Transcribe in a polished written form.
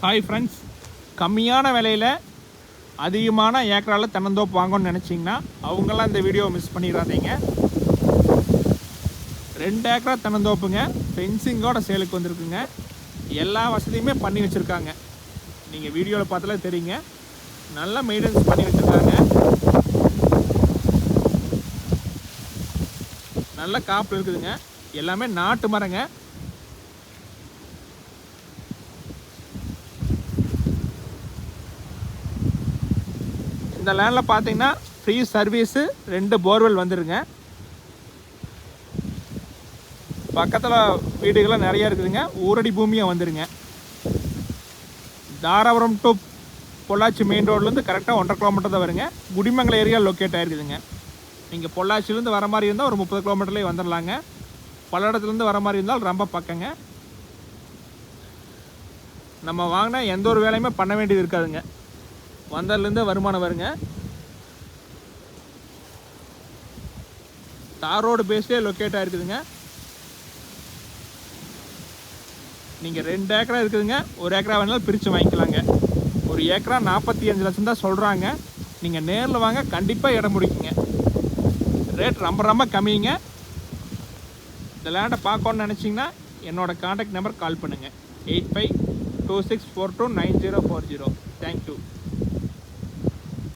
Hi friends, கம்மியான விலையில் அதிகமான ஏக்கரால் தென்னந்தோப்பு வாங்கணும்னு நினச்சிங்கன்னா அவங்களாம் இந்த வீடியோவை மிஸ் பண்ணிடாதீங்க. 2 ஏக்கரா தென்னந்தோப்புங்க, ஃபென்சிங்கோட சேலுக்கு வந்திருக்குங்க. எல்லா வசதியுமே பண்ணி வச்சுருக்காங்க. நீங்கள் வீடியோவில் பார்த்தாலே தெரியுங்க, நல்லா மெயின்டெனன்ஸ் பண்ணி வச்சுருக்காங்க. நல்ல காப்பு இருக்குதுங்க. எல்லாமே நாட்டு மரங்க. இந்த லேண்டில் பார்த்தீங்கன்னா ஃப்ரீ சர்வீஸு 2 போர்வெல் வந்துருங்க. பக்கத்தில் வீடுகள்லாம் நிறையா இருக்குதுங்க. ஊரடி பூமியாக வந்துருங்க. தாராபுரம் டு பொள்ளாச்சி மெயின் ரோட்லேருந்து கரெக்டாக 1.5 கிலோமீட்டர் தான் வருங்க. குடிமங்கலம் ஏரியா லொக்கேட் ஆகிருக்குதுங்க. நீங்கள் பொள்ளாச்சிலேருந்து வர மாதிரி இருந்தால் ஒரு 30 கிலோமீட்டர்லேயே வந்துடலாங்க. பல்லடத்துலேருந்து வர மாதிரி இருந்தால் ரொம்ப பக்கங்க. நம்ம வாங்கினா எந்த ஒரு வேலையுமே பண்ண வேண்டியது இருக்காதுங்க. வந்ததுலேருந்து வருமானம் வருங்க. தார் ரோடு பேஸ்லேயே லொக்கேட் ஆகிருக்குதுங்க. நீங்கள் 2 ஏக்கரா இருக்குதுங்க, 1 ஏக்கரா வேணாலும் பிரித்து வாங்கிக்கலாங்க. 1 ஏக்கரா 45 லட்சம் தான் சொல்கிறாங்க. நீங்கள் நேரில் வாங்க, கண்டிப்பாக இடம் முடிக்குங்க. ரேட் ரொம்ப கம்மிங்க. இந்த லேண்டை பார்க்கணுன்னு நினச்சிங்கன்னா என்னோடய கான்டாக்ட் நம்பர் கால் பண்ணுங்கள். 8526429040. தேங்க்யூ.